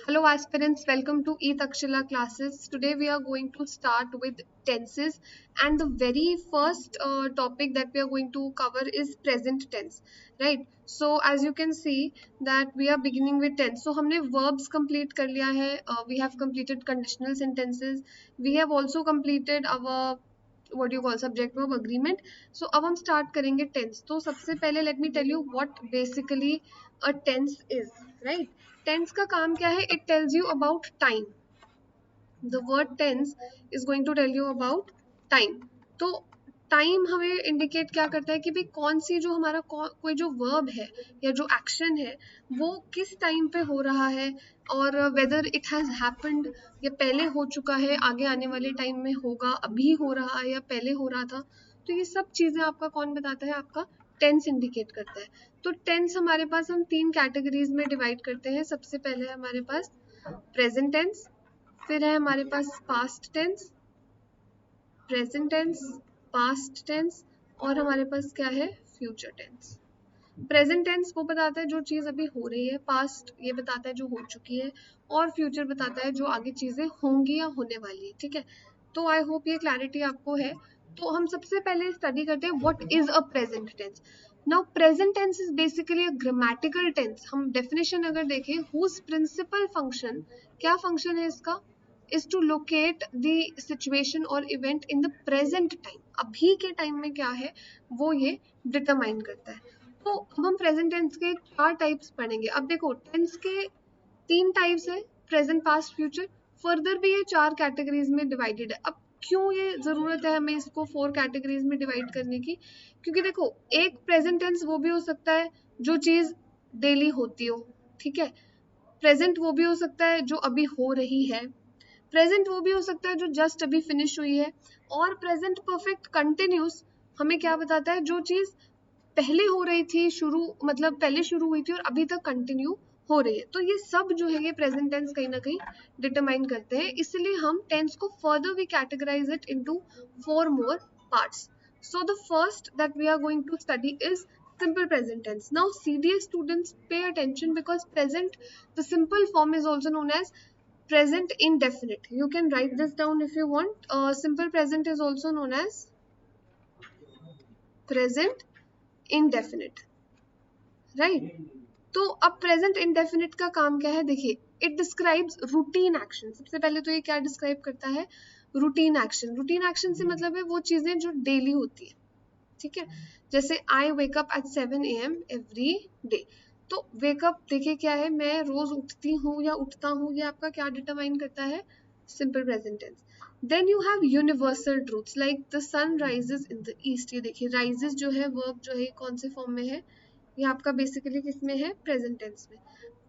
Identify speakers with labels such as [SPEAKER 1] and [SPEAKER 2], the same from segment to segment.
[SPEAKER 1] Hello aspirants, welcome to Takshila classes. Today we are going to start with tenses and the very first topic that we are going to cover is present tense, right? So as you can see that we are beginning with tense. So हमने verbs complete कर लिया है. We have completed conditional sentences. We have also completed our what do you call subject verb agreement. So अब हम start करेंगे tense. तो सबसे पहले let me tell you what basically a tense is, right? Tense का काम क्या है? It tells you about time. The word tense is going to tell you about time. तो टाइम हमें इंडिकेट क्या करता है कि भाई कौन सी जो हमारा कोई जो वर्ब है या जो एक्शन है वो किस टाइम पे हो रहा है और वेदर इट हैज हैपेंड या पहले हो चुका है, आगे आने वाले टाइम में होगा, अभी हो रहा है या पहले हो रहा था. तो ये सब चीजें आपका कौन बताता है? आपका टेंस इंडिकेट करता है. तो टेंस हमारे पास हम तीन कैटेगरीज में डिवाइड करते हैं. सबसे पहले है हमारे पास प्रेजेंट टेंस, फिर है हमारे पास past tense, present tense, past tense और हमारे पास क्या है? Future tense. प्रेजेंट टेंस वो बताता है जो चीज अभी हो रही है, पास्ट ये बताता है जो हो चुकी है और फ्यूचर बताता है जो आगे चीजें होंगी या होने वाली है. ठीक है, तो आई होप ये क्लैरिटी आपको है. तो हम सबसे पहले स्टडी करते हैं what is a present tense. Now present tense is basically a grammatical tense. हम डेफिनेशन अगर देखें, हुज प्रिंसिपल फंक्शन, क्या फंक्शन है इसका? is to locate the situation or event in the present time. अभी के टाइम में क्या है वो ये डिटरमाइन करता है. तो अब हम प्रेजेंट टेंस के चार टाइप्स पढ़ेंगे. अब देखो टेंस के तीन टाइप्स है, प्रेजेंट पास्ट फ्यूचर. फर्दर भी ये चार कैटेगरीज में डिवाइडेड है. अब क्यों ये जरूरत है हमें इसको फोर कैटेगरीज में डिवाइड करने की? क्योंकि देखो एक प्रेजेंट टेंस वो भी हो सकता है जो चीज डेली होती हो, ठीक है. प्रेजेंट वो भी हो सकता है जो अभी हो रही है. प्रेजेंट वो भी हो सकता है जो जस्ट अभी फिनिश हुई है. और प्रेजेंट परफेक्ट कंटिन्यूस हमें क्या बताता है? जो चीज पहले हो रही थी, शुरू मतलब पहले शुरू हुई थी और अभी तक कंटिन्यू हो रही है. तो ये सब जो है ये प्रेजेंट टेंस कहीं ना कहीं डिटरमाइन करते हैं. इसलिए हम टेंस को further we categorize it into four more parts. So the first that we are going to study is simple present tense. Now CDS students pay attention because present, the simple form is also known as present indefinite. You can write this down if you want. Simple present is also known as present indefinite, right? तो अब present indefinite का काम क्या है? देखिए, it describes routine action. सबसे पहले तो ये क्या डिस्क्राइब करता है? Routine action. रूटीन एक्शन से मतलब है वो चीजें जो डेली होती है, ठीक है. जैसे I wake up at 7 AM every day. तो वेकअप देखिए क्या है? मैं रोज उठती हूँ या उठता हूँ, ये आपका क्या डिटरमाइन करता है? Simple present tense. Then you have universal truths like the sun rises in the east. ये देखिए राइजेस जो है वर्ब जो है कौन से फॉर्म में है? ये आपका बेसिकली किस में है? प्रेजेंट टेंस में.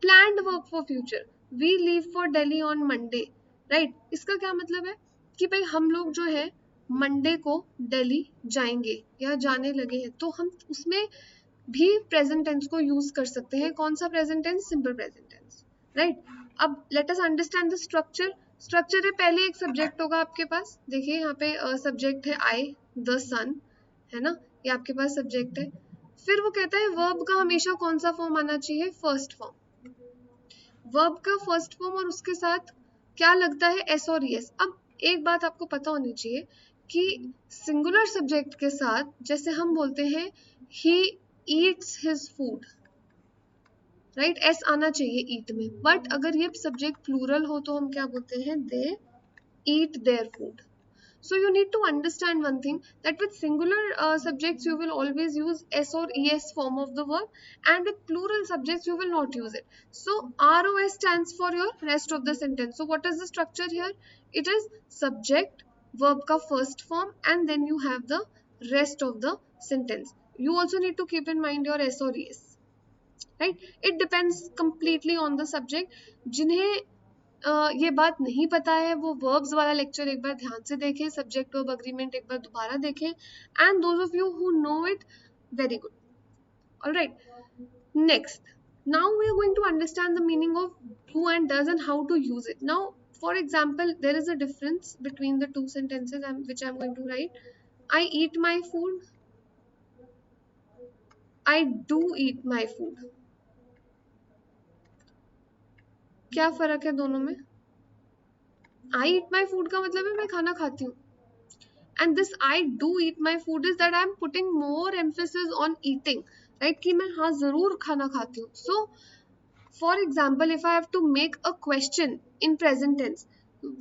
[SPEAKER 1] Planned verb for future, we leave for Delhi on Monday, right. इसका क्या मतलब है कि भाई हम लोग जो है मंडे को दिल्ली जाएंगे या जाने लगे हैं. तो हम उसमें भी प्रेजेंट टेंस को यूज कर सकते हैं. कौन सा present tense? Simple present tense, right. अब let us understand the structure. Structure है, पहले एक सब्जेक्ट होगा आपके पास. देखिए यहाँ पे सब्जेक्ट है आई द सन, है ना, ये आपके पास सब्जेक्ट है. फिर वो कहता है वर्ब का हमेशा कौन सा फॉर्म आना चाहिए? First form. वर्ब का फर्स्ट फॉर्म और उसके साथ क्या लगता है? एस और यस. अब एक बात आपको पता होनी चाहिए कि सिंगुलर सब्जेक्ट के साथ जैसे हम बोलते हैं he eats his food, right, S आना चाहिए ईट में. बट अगर ये सब्जेक्ट प्लूरल हो तो हम क्या बोलते हैं? They eat their food. So you need to understand one thing, that with singular subjects you will always use s or es form of the verb, and with plural subjects you will not use it. So ROS stands for your rest of the sentence. So what is the structure here? It is subject, verb ka first form, and then you have the rest of the sentence. You also need to keep in mind your s or es, right? It depends completely on the subject. जिन्हें ये बात नहीं पता है वो verbs वाला lecture एक बार ध्यान से देखें, सब्जेक्ट वर्ब अग्रीमेंट एक बार दोबारा देखें. And those of you who know it, very good. Alright, next. Now we are going to understand the meaning of do and does and how to use it. Now, for example, there is a difference between the two sentences which I'm going to write. I eat my food. I do eat my food. क्या फर्क है दोनों में? आई ईट my food का मतलब है मैं खाना खाती हूँ, and this I do eat my food is that I'm putting more emphasis on eating, right? कि मैं हाँ जरूर खाना खाती हूँ. So for example, if I have to make a question in present tense,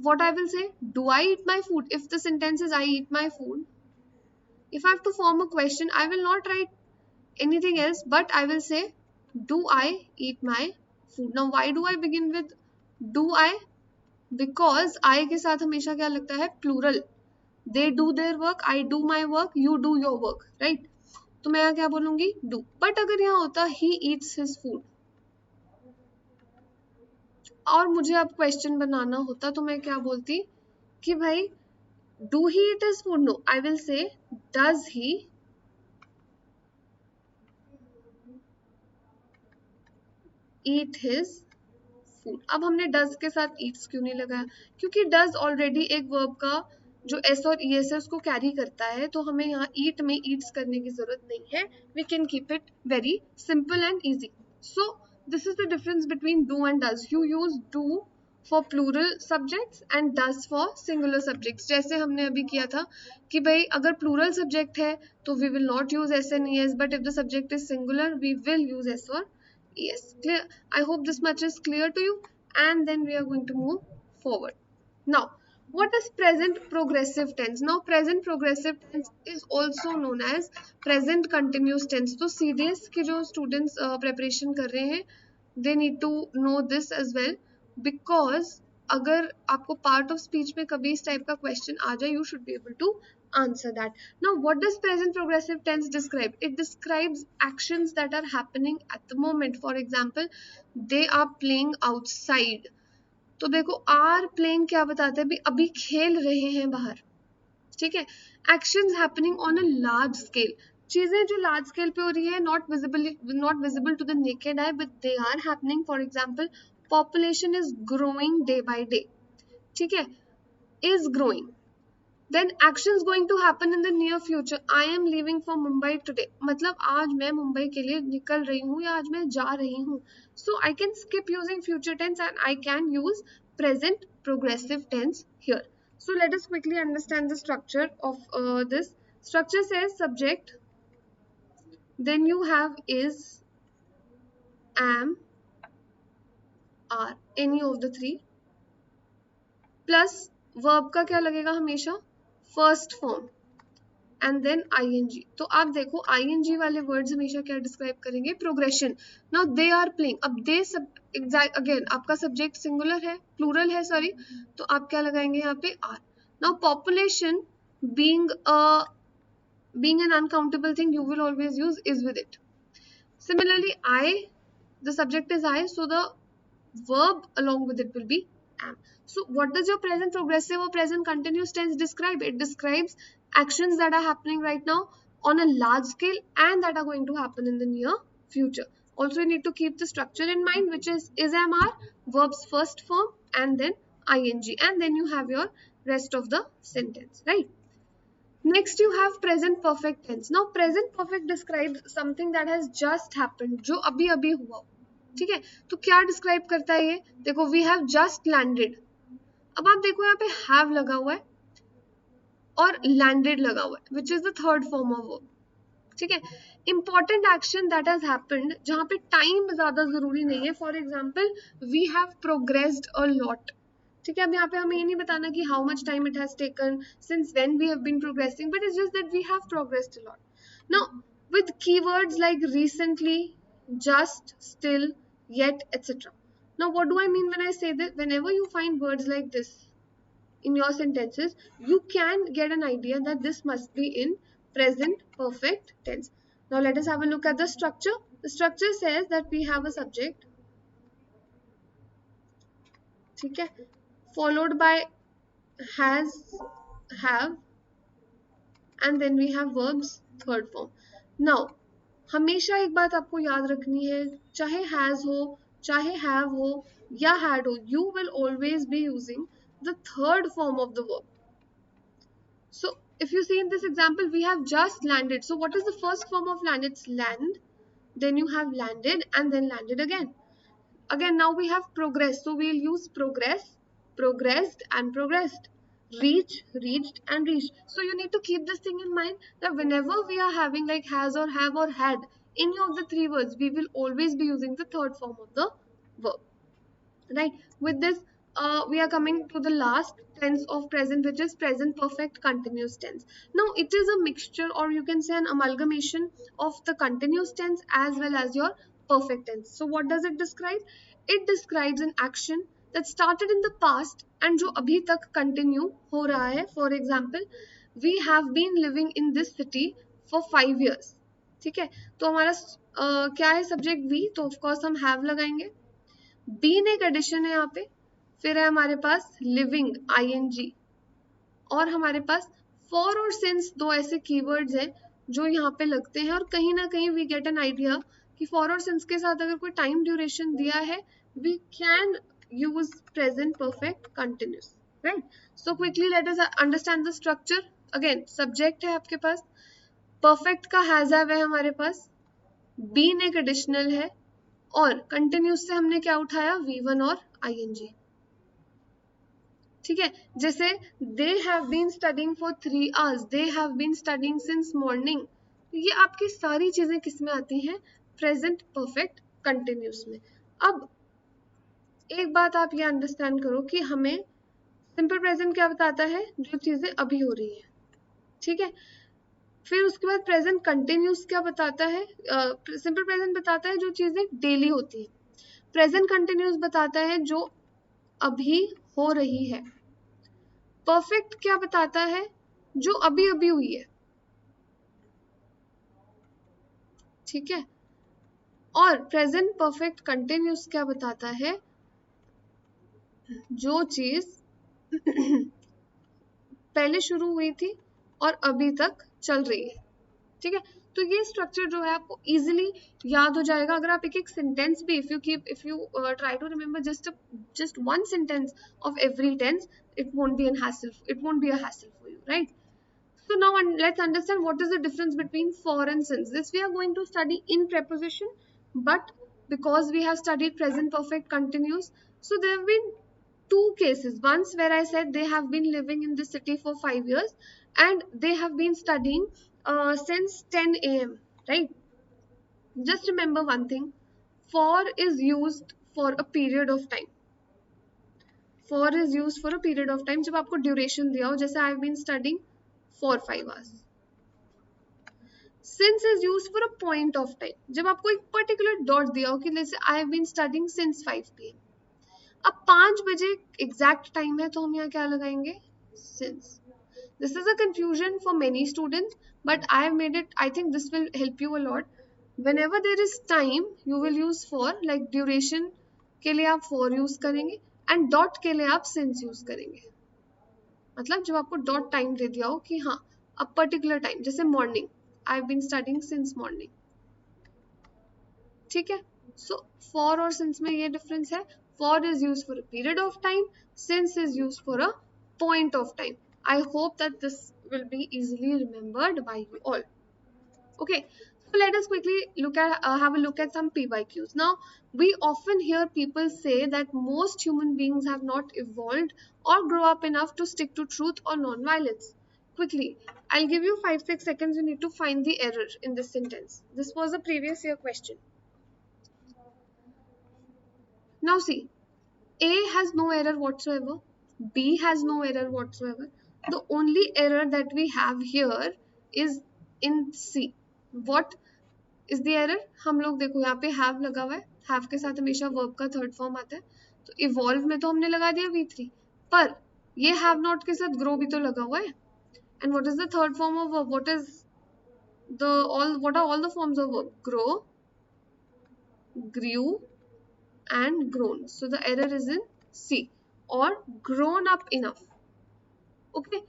[SPEAKER 1] what I will say, do I eat my food? If the sentence is I eat my food, if I have to form a question, I will not write anything else, but I will say, do I eat my food? Now why do I begin with do I? Because I के साथ हमेशा क्या लगता है, plural. They do their work, I do my work, you do your work, right? तो मैं यहाँ क्या बोलूंगी, do. But अगर यहाँ होता he eats his food और मुझे अब क्वेश्चन बनाना होता तो मैं क्या बोलती कि भाई do he eat his food? No, I will say does he eat his food. अब हमने does के साथ eats क्यों नहीं लगाया? क्योंकि does ऑलरेडी एक वर्ब का जो s और es है उसको कैरी करता है, तो हमें यहाँ eat में eats करने की जरूरत नहीं है. We can keep it very simple and easy. So this is the difference between do and does. You use do for plural subjects and does for singular subjects. जैसे हमने अभी किया था कि भाई अगर plural subject है तो we will not use s and es, but if the subject is singular we will use s or es. Clear? I hope this much is clear to you, and then we are going to move forward. Now what is present progressive tense? Now present progressive tense is also known as present continuous tense. तो CDS के जो students preparation कर रहे हैं, they need to know this as well, because अगर आपको part of speech में कभी इस type का question आ जाए, you should be able to answer that. Now what does present progressive tense describe? It describes actions that are happening at the moment. For example, they are playing outside. तो देखो are playing क्या बताते हैं, अभी खेल रहे हैं बाहर, ठीक है. Actions happening on a large scale, चीजें जो लार्ज स्केल पे हो रही है, not visible to the naked eye, but they are happening. For example, population is growing day by day, ठीक है, is growing. Then actions going to happen in the near future. I am leaving for Mumbai today. मतलब आज मैं मुंबई के लिए निकल रही हूँ या आज मैं जा रही हूँ. So I can skip using future tense and I can use present progressive tense here. So let us quickly understand the structure of this. Structure says subject, then you have is, am, are, any of the three, plus verb का क्या लगेगा हमेशा, first form, and then ing. तो आप देखो ing वाले words हमेशा क्या डिस्क्राइब करेंगे, progression. Now they are playing, अब दे सब अगेन आपका सब्जेक्ट सिंगुलर है, प्लूरल है सॉरी, तो आप क्या लगाएंगे यहाँ पे, are. Now population being an uncountable thing, you will always use is with it. Similarly, I, the subject is I, so the verb along with it will be am. So what does your present progressive or present continuous tense describe? It describes actions that are happening right now on a large scale and that are going to happen in the near future. Also, you need to keep the structure in mind, which is am, are, verb's first form, and then ing, and then you have your rest of the sentence, right? Next you have present perfect tense. Now present perfect describes something that has just happened, जो अभी अभी हुआ, ठीक है. तो क्या describe करता है ये, देखो वी हैव जस्ट लैंडेड. अब आप देखो यहाँ पे हैव लगा हुआ है और लैंडेड लगा हुआ है, which is the third form of verb, ठीक है. Important action that has happened, जहां पे टाइम ज्यादा जरूरी नहीं है. For example, we have progressed a lot, ठीक है. अब यहाँ पे हमें ये नहीं बताना कि how much time it has taken, since when we have been progressing, but it's just that we have progressed a lot. Now with keywords like recently, just, still, yet, etc. Now what do I mean when I say that? Whenever you find words like this in your sentences, you can get an idea that this must be in present perfect tense. Now let us have a look at the structure. The structure says that we have a subject, ठीक है, followed by has, have, and then we have verbs third form. Now हमेशा एक बात आपको याद रखनी है, चाहे हैज हो, चाहे हैव हो या हैड हो, you will always be using the third form of the verb. So if you see in this example, we have just landed. So what is the first form of land? It's land, then you have landed, and then landed again. Again, now we have progress, so we'll use progress, progressed and progressed, reach, reached and reached. So you need to keep this thing in mind that whenever we are having like has or have or had any of the three words, we will always be using the third form of the verb, right? With this, we are coming to the last tense of present, which is present perfect continuous tense. Now it is a mixture, or you can say an amalgamation of the continuous tense as well as your perfect tense. So what does it describe? It describes an action that started in the past and जो अभी तक continue हो रहा है. For example, we have been living in this city for 5 years. ठीक है, तो हमारा क्या है सब्जेक्ट वी, तो ऑफ कोर्स हम हैव लगाएंगे. बीन एक एडिशन है यहाँ पे, फिर है हमारे पास लिविंग आईएनजी, और हमारे पास फॉर और सिंस दो ऐसे कीवर्ड्स हैं जो यहाँ पे लगते हैं, और कहीं ना कहीं वी गेट एन आइडिया कि फॉर और सिंस के साथ अगर कोई टाइम ड्यूरेशन दिया है, we can use present perfect continuous, right? So quickly let us understand the structure. Again subject है आपके पास, परफेक्ट का हैज हैव है हमारे पास, बीन एक एडिशनल है, और कंटिन्यूस से हमने क्या उठाया, V1 और ING. ठीक है, जैसे they have been studying for 3 hours, they have been studying since morning. ये आपकी सारी चीजें किस में आती हैं, प्रेजेंट परफेक्ट कंटिन्यूस में. अब एक बात आप ये अंडरस्टैंड करो कि हमें सिंपल प्रेजेंट क्या बताता है, जो चीजें अभी हो रही है. ठीक है, फिर उसके बाद प्रेजेंट कंटिन्यूस क्या बताता है, सिंपल प्रेजेंट बताता है जो चीजें डेली होती है. प्रेजेंट कंटिन्यूस बताता है जो अभी हो रही है. परफेक्ट क्या बताता है, जो अभी अभी हुई है. ठीक है, और प्रेजेंट परफेक्ट कंटिन्यूस क्या बताता है, जो चीज पहले शुरू हुई थी और अभी तक चल रही है. ठीक है, तो ये स्ट्रक्चर जो है आपको इजीली याद हो जाएगा अगर आप एक एक सेंटेंस भी if you try to remember just one sentence of every tense, it won't be a hassle for you, right? So now let's understand what is the difference between for and since. This we are going to study in preposition, but because we have studied present perfect continuous, so there have been two cases. Once where I said they have been living in this city for 5 years and they have been studying since 10 a.m. Right? Just remember one thing. For is used for a period of time. For is used for a period of time. जब आपको duration दिया हो, जैसे I have been studying for 5 hours. Since is used for a point of time. जब आपको एक particular dot दिया हो कि जैसे I have been studying since 5 p.m. अब 5 बजे एग्जैक्ट टाइम है, तो हम यहाँ क्या लगाएंगे, since. This is a confusion for many students, but I have made it, I think this will help you a lot. Whenever there is time, you will use for, like duration के लिए आप for use करेंगे and dot के लिए आप since use करेंगे. मतलब जब आपको dot time दे दिया हो कि हाँ अब particular time, जैसे morning, I have been studying since morning. ठीक है, so for और since में ये difference है. For is used for a period of time, since is used for a point of time. I hope that this will be easily remembered by you all. Okay, so let us quickly have a look at some PYQs. Now, we often hear people say that most human beings have not evolved or grow up enough to stick to truth or non-violence. Quickly, I'll give you 5-6 seconds. You need to find the error in this sentence. This was a previous year question. Now see, A has no error whatsoever. B has no error whatsoever. The only error that we have here is in C. What is the error? हम लोग देखो यहाँ पे have लगा हुआ है. Have के साथ हमेशा verb का third form आता है. तो evolve में तो हमने लगा दिया V3. पर ये have not के साथ grow भी तो लगा हुआ है. And what is the third form of verb? What are all the forms of verb? Grow, grew, and grown. So the error is in C, or grown up enough. Okay,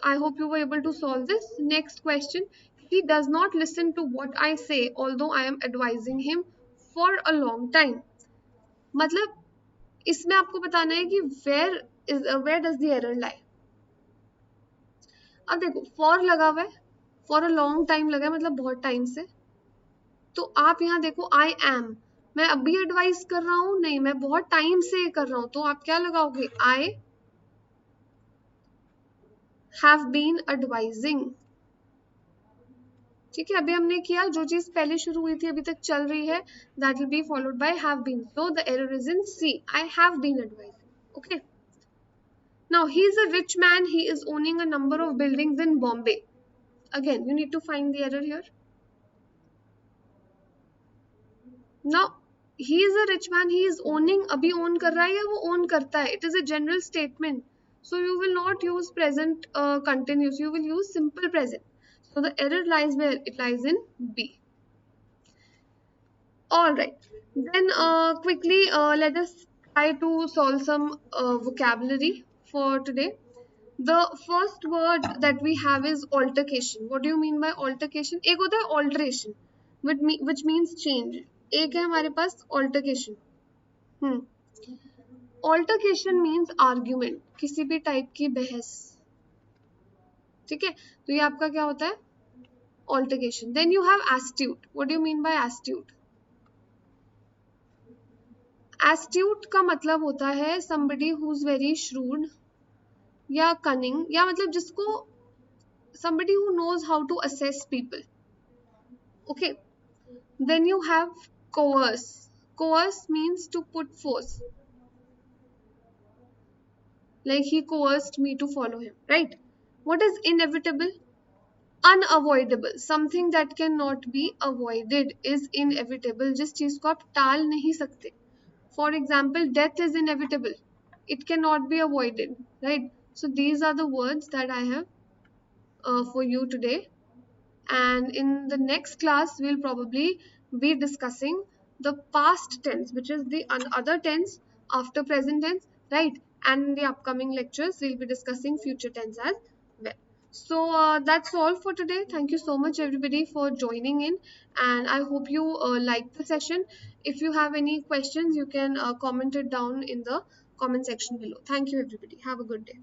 [SPEAKER 1] I hope you were able to solve this. Next question. He does not listen to what I say, although I am advising him for a long time. मतलब इसमें आपको बताना है कि where does the error lie. अब देखो for लगा हुआ है, for a long time लगा है मतलब बहुत टाइम से. तो आप यहाँ देखो I am, मैं अभी एडवाइस कर रहा हूं, नहीं, मैं बहुत टाइम से कर रहा हूं, तो आप क्या लगाओगे, आई हैव बीन एडवाइजिंग। ठीक है, अभी हमने किया, जो चीज पहले शुरू हुई थी अभी तक चल रही है, that will be followed by have been, so the error is in C, I have been advising. Okay, now he is a rich man, he is owning a number of buildings in Bombay. Again, you need to find the error here. Now he is a rich man, he is owning, अभी own कर रहा है या वो own करता है, it is a general statement, so you will not use present continuous, you will use simple present, so the error lies where, it lies in B. All right, then quickly let us try to solve some vocabulary for today. The first word that we have is altercation. What do you mean by altercation? एक होता है alteration, which means change. एक है हमारे पास altercation. Altercation means argument, किसी भी type की बहस. ठीक है, तो ये आपका क्या होता है, altercation. Then you have astute. What do you mean by astute? Astute का मतलब होता है somebody who's very shrewd या cunning, या मतलब जिसको, somebody who knows how to assess people. Okay, then you have coerce. Coerce means to put force, like he coerced me to follow him, right? What is inevitable? Unavoidable. Something that cannot be avoided is inevitable, जिस चीज को आप टाल नहीं सकते. For example, death is inevitable, it cannot be avoided, right? So these are the words that I have for you today. And in the next class we'll probably be discussing the past tense, which is the other tense after present tense, right? And in the upcoming lectures we'll be discussing future tense as well. So that's all for today. Thank you so much everybody for joining in, and I hope you liked the session. If you have any questions, you can comment it down in the comment section below. Thank you everybody, have a good day.